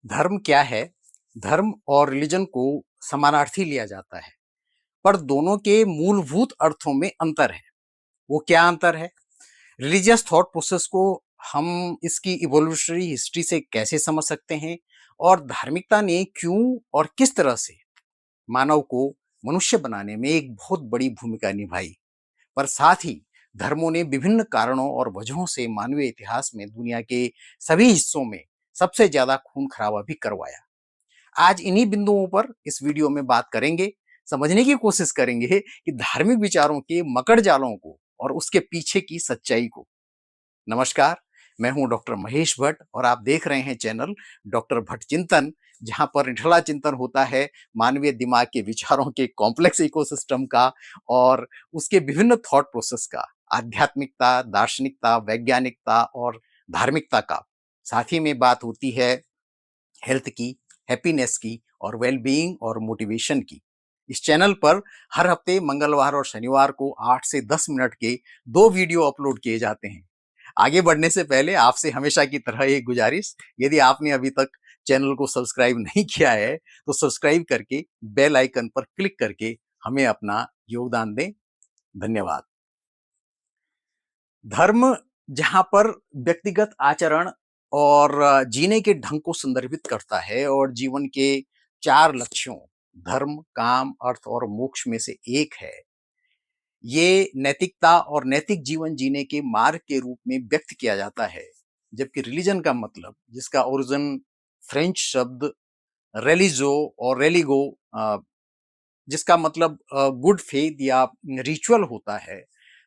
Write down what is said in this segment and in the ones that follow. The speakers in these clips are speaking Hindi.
धर्म क्या है? धर्म और रिलीजन को समानार्थी लिया जाता है, पर दोनों के मूलभूत अर्थों में अंतर है। वो क्या अंतर है? रिलीजियस थॉट प्रोसेस को हम इसकी इवोल्यूशनरी हिस्ट्री से कैसे समझ सकते हैं और धार्मिकता ने क्यों और किस तरह से मानव को मनुष्य बनाने में एक बहुत बड़ी भूमिका निभाई। पर साथ ही धर्मों ने विभिन्न कारणों और वजहों से मानवीय इतिहास में दुनिया के सभी हिस्सों में सबसे ज्यादा खून खराबा भी करवाया। आज इन्हीं बिंदुओं पर इस वीडियो में बात करेंगे, समझने की कोशिश करेंगे कि धार्मिक विचारों के मकड़ जालों को और उसके पीछे की सच्चाई को। नमस्कार, मैं हूं डॉक्टर महेश भट्ट और आप देख रहे हैं चैनल डॉक्टर भट्ट चिंतन, जहां पर निठला चिंतन होता है मानवीय दिमाग के विचारों के कॉम्प्लेक्स इकोसिस्टम का और उसके विभिन्न थॉट प्रोसेस का, आध्यात्मिकता, दार्शनिकता, वैज्ञानिकता और धार्मिकता का। साथ ही में बात होती है हेल्थ की, हैप्पीनेस की और वेलबीइंग और मोटिवेशन की। इस चैनल पर हर हफ्ते मंगलवार और शनिवार को 8 से 10 मिनट के 2 वीडियो अपलोड किए जाते हैं। आगे बढ़ने से पहले आपसे हमेशा की तरह एक गुजारिश, यदि आपने अभी तक चैनल को सब्सक्राइब नहीं किया है, तो सब्सक्राइब करके बेल आइकन पर क्लिक करके हमें अपना योगदान दें। धन्यवाद। धर्म जहाँ पर व्यक्तिगत आचरण और जीने के ढंग को संदर्भित करता है और जीवन के 4 लक्ष्यों धर्म, काम, अर्थ और मोक्ष में से एक है। ये नैतिकता और नैतिक जीवन जीने के मार्ग के रूप में व्यक्त किया जाता है। जबकि रिलीजन का मतलब, जिसका ओरिजिन फ्रेंच शब्द रेलिजो और रेलिगो जिसका मतलब गुड फेथ या रिचुअल होता है,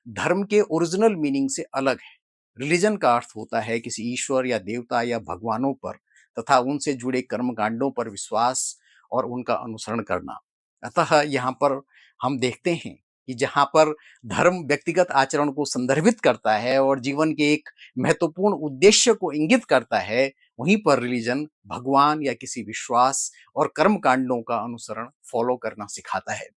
धर्म के ओरिजिनल मीनिंग से अलग है। रिलीजन का अर्थ होता है किसी ईश्वर या देवता या भगवानों पर तथा उनसे जुड़े कर्मकांडों पर विश्वास और उनका अनुसरण करना। अतः यहाँ पर हम देखते हैं कि जहाँ पर धर्म व्यक्तिगत आचरण को संदर्भित करता है और जीवन के एक महत्वपूर्ण उद्देश्य को इंगित करता है, वहीं पर रिलीजन भगवान या किसी विश्वास और कर्म कांडों का अनुसरण फॉलो करना सिखाता है।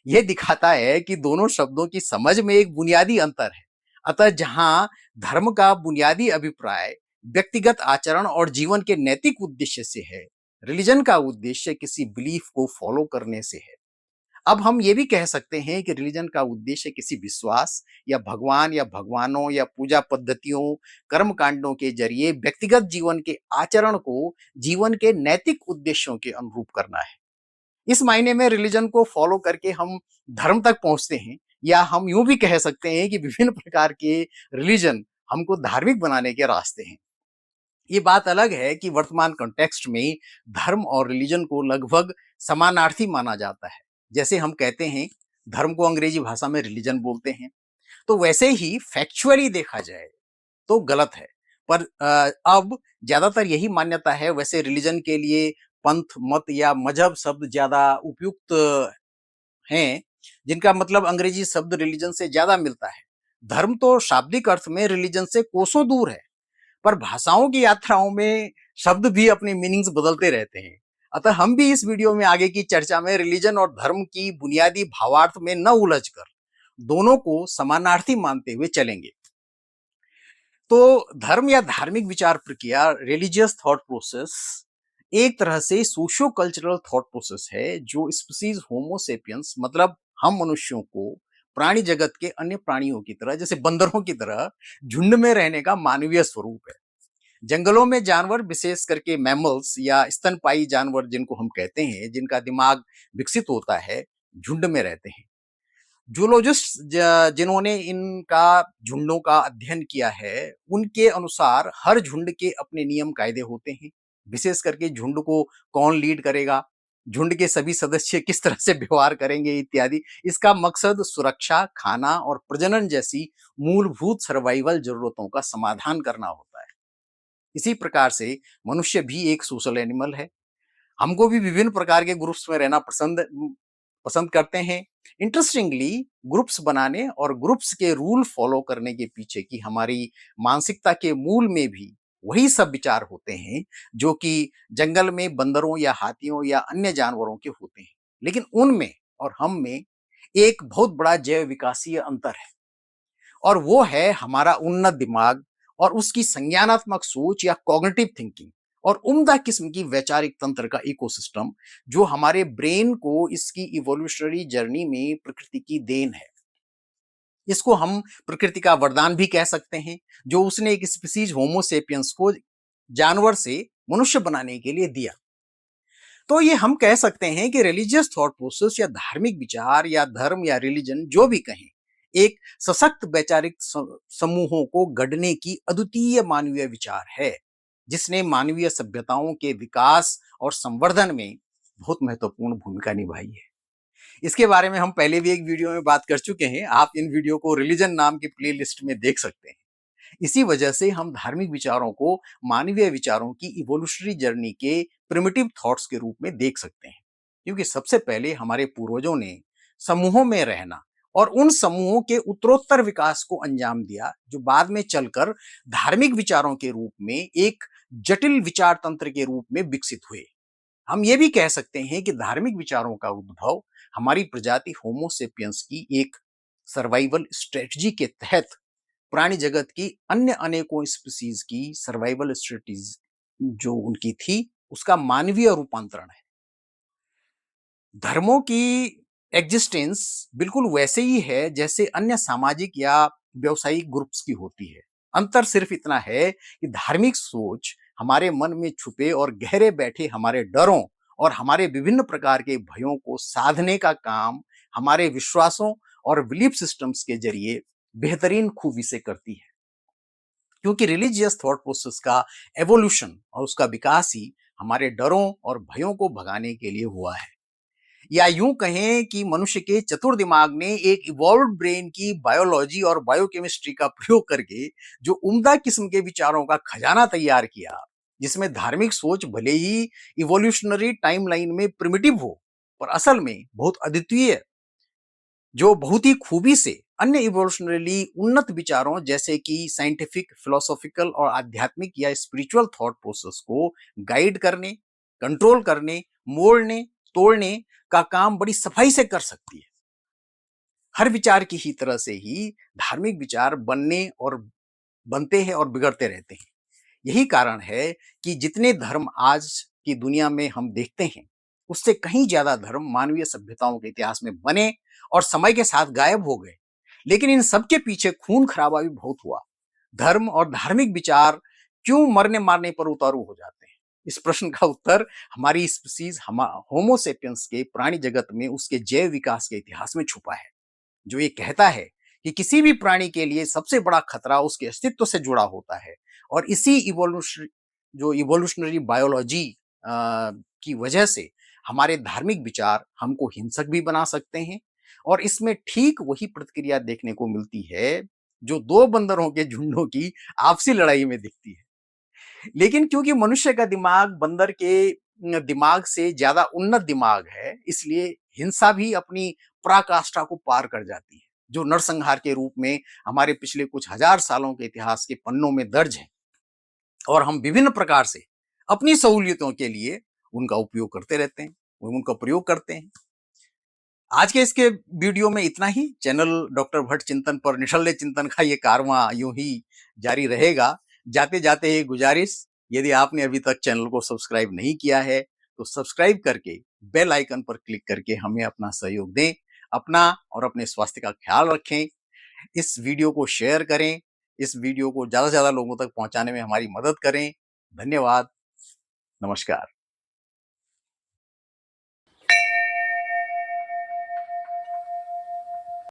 यह दिखाता है कि दोनों शब्दों की समझ में एक बुनियादी अंतर है। अतः जहां धर्म का बुनियादी अभिप्राय व्यक्तिगत आचरण और जीवन के नैतिक उद्देश्य से है, रिलीजन का उद्देश्य किसी बिलीफ को फॉलो करने से है। अब हम ये भी कह सकते हैं कि रिलीजन का उद्देश्य किसी विश्वास या भगवान या भगवानों या पूजा पद्धतियों, कर्म कांडों के जरिए व्यक्तिगत जीवन के आचरण को जीवन के नैतिक उद्देश्यों के अनुरूप करना है। इस मायने में रिलीजन को फॉलो करके हम धर्म तक पहुंचते हैं, या हम यूं भी कह सकते हैं कि विभिन्न प्रकार के रिलीजन हमको धार्मिक बनाने के रास्ते हैं। ये बात अलग है कि वर्तमान कॉन्टेक्स्ट में धर्म और रिलीजन को लगभग समानार्थी माना जाता है। जैसे हम कहते हैं धर्म को अंग्रेजी भाषा में रिलीजन बोलते हैं, तो वैसे ही फैक्चुअली देखा जाए तो गलत है। पर अब ज्यादातर यही मान्यता है। वैसे रिलीजन के लिए पंथ, मत या मजहब शब्द ज्यादा उपयुक्त हैं, जिनका मतलब अंग्रेजी शब्द रिलीजन से ज्यादा मिलता है। धर्म तो शाब्दिक अर्थ में रिलीजन से कोसों दूर है, पर भाषाओं की यात्राओं में शब्द भी अपने मीनिंग्स बदलते रहते हैं। अतः हम भी इस वीडियो में आगे की चर्चा में रिलीजन और धर्म की बुनियादी भावार्थ में न उलझकर दोनों को समानार्थी मानते हुए चलेंगे। तो धर्म या धार्मिक विचार प्रक्रिया, रिलीजियस थॉट प्रोसेस, एक तरह से सोशियो कल्चरल थॉट प्रोसेस है जो स्पीसीज होमो सेपियंस, मतलब हम मनुष्यों को प्राणी जगत के अन्य प्राणियों की तरह, जैसे बंदरों की तरह झुंड में रहने का मानवीय स्वरूप है। जंगलों में जानवर, विशेष करके मैमल्स या स्तनपायी जानवर जिनको हम कहते हैं, जिनका दिमाग विकसित होता है, झुंड में रहते हैं। जूलॉजिस्ट जिन्होंने इनका झुंडों का अध्ययन किया है, उनके अनुसार हर झुंड के अपने नियम कायदे होते हैं। विशेष करके झुंड को कौन लीड करेगा, झुंड के सभी सदस्य किस तरह से व्यवहार करेंगे इत्यादि। इसका मकसद सुरक्षा, खाना और प्रजनन जैसी मूलभूत सर्वाइवल जरूरतों का समाधान करना होता है। इसी प्रकार से मनुष्य भी एक सोशल एनिमल है। हमको भी विभिन्न प्रकार के ग्रुप्स में रहना पसंद पसंद करते हैं। इंटरेस्टिंगली, ग्रुप्स बनाने और ग्रुप्स के रूल फॉलो करने के पीछे की हमारी मानसिकता के मूल में भी वही सब विचार होते हैं जो कि जंगल में बंदरों या हाथियों या अन्य जानवरों के होते हैं। लेकिन उनमें और हम में एक बहुत बड़ा जैव विकासीय अंतर है, और वो है हमारा उन्नत दिमाग और उसकी संज्ञानात्मक सोच या कॉग्निटिव थिंकिंग, और उम्दा किस्म की वैचारिक तंत्र का इकोसिस्टम जो हमारे ब्रेन को इसकी इवोल्यूशनरी जर्नी में प्रकृति की देन है। इसको हम प्रकृति का वरदान भी कह सकते हैं, जो उसने एक स्पीसीज होमो सेपियंस को जानवर से मनुष्य बनाने के लिए दिया। तो ये हम कह सकते हैं कि रिलीजियस थॉट प्रोसेस या धार्मिक विचार या धर्म या रिलीजन जो भी कहें, एक सशक्त वैचारिक समूहों को गढ़ने की अद्वितीय मानवीय विचार है, जिसने मानवीय सभ्यताओं के विकास और संवर्धन में बहुत महत्वपूर्ण भूमिका निभाई है। इसके बारे में हम पहले भी एक वीडियो में बात कर चुके हैं। आप इन वीडियो को रिलीजन नाम की प्लेलिस्ट में देख सकते हैं। इसी वजह से हम धार्मिक विचारों को मानवीय विचारों की इवोल्यूशनरी जर्नी के प्रिमिटिव थॉट्स के रूप में देख सकते हैं, क्योंकि सबसे पहले हमारे पूर्वजों ने समूहों में रहना और उन समूहों के उत्तरोत्तर विकास को अंजाम दिया, जो बाद में चलकर धार्मिक विचारों के रूप में एक जटिल विचार तंत्र के रूप में विकसित हुए। हम ये भी कह सकते हैं कि धार्मिक विचारों का उद्भव हमारी प्रजाति होमो सेपियंस की एक सर्वाइवल स्ट्रेटजी के तहत प्राणी जगत की अन्य अनेकों स्पीसीज की सर्वाइवल स्ट्रेटजी जो उनकी थी, उसका मानवीय रूपांतरण है। धर्मों की एग्जिस्टेंस बिल्कुल वैसे ही है जैसे अन्य सामाजिक या व्यवसायिक ग्रुप्स की होती है। अंतर सिर्फ इतना है कि धार्मिक सोच हमारे मन में छुपे और गहरे बैठे हमारे डरों और हमारे विभिन्न प्रकार के भयों को साधने का काम हमारे विश्वासों और बिलीफ सिस्टम्स के जरिए बेहतरीन खूबी से करती है। क्योंकि रिलीजियस थॉट प्रोसेस का एवोल्यूशन और उसका विकास ही हमारे डरों और भयों को भगाने के लिए हुआ है। या यूं कहें कि मनुष्य के चतुर दिमाग ने एक इवॉल्व्ड ब्रेन की बायोलॉजी और बायोकेमिस्ट्री का प्रयोग करके जो उम्दा किस्म के विचारों का खजाना तैयार किया, जिसमें धार्मिक सोच भले ही इवोल्यूशनरी टाइमलाइन में प्रिमिटिव हो, पर असल में बहुत अद्वितीय, जो बहुत ही खूबी से अन्य इवोल्यूशनरली उन्नत विचारों जैसे कि साइंटिफिक, फिलोसॉफिकल और आध्यात्मिक या स्पिरिचुअल थॉट प्रोसेस को गाइड करने, कंट्रोल करने, मोड़ने, तोड़ने का काम बड़ी सफाई से कर सकती है। हर विचार की ही तरह से ही धार्मिक विचार बनने और बनते हैं और बिगड़ते रहते हैं। यही कारण है कि जितने धर्म आज की दुनिया में हम देखते हैं, उससे कहीं ज्यादा धर्म मानवीय सभ्यताओं के इतिहास में बने और समय के साथ गायब हो गए। लेकिन इन सब के पीछे खून खराबा भी बहुत हुआ। धर्म और धार्मिक विचार क्यों मरने मारने पर उतारू हो जाते हैं? इस प्रश्न का उत्तर हमारी स्पीसीज होमो सेपियंस के प्राणी जगत में उसके जैव विकास के इतिहास में छुपा है, जो ये कहता है कि किसी भी प्राणी के लिए सबसे बड़ा खतरा उसके अस्तित्व से जुड़ा होता है। और इसी इवोल्यूशनरी बायोलॉजी की वजह से हमारे धार्मिक विचार हमको हिंसक भी बना सकते हैं। और इसमें ठीक वही प्रतिक्रिया देखने को मिलती है जो दो बंदरों के झुंडों की आपसी लड़ाई में दिखती है। लेकिन क्योंकि मनुष्य का दिमाग बंदर के दिमाग से ज्यादा उन्नत दिमाग है, इसलिए हिंसा भी अपनी पराकाष्ठा को पार कर जाती है, जो नरसंहार के रूप में हमारे पिछले कुछ हजार सालों के इतिहास के पन्नों में दर्ज है। और हम विभिन्न प्रकार से अपनी सहूलियतों के लिए उनका उपयोग करते रहते हैं, उनका प्रयोग करते हैं। आज के इसके वीडियो में इतना ही। चैनल डॉक्टर भट्ट चिंतन पर निठल्ले चिंतन का ये कारवां यूं ही जारी रहेगा। जाते जाते ये गुजारिश, यदि आपने अभी तक चैनल को सब्सक्राइब नहीं किया है तो सब्सक्राइब करके बेल आइकन पर क्लिक करके हमें अपना सहयोग दें। अपना और अपने स्वास्थ्य का ख्याल रखें। इस वीडियो को शेयर करें। इस वीडियो को ज्यादा से ज्यादा लोगों तक पहुंचाने में हमारी मदद करें। धन्यवाद। नमस्कार।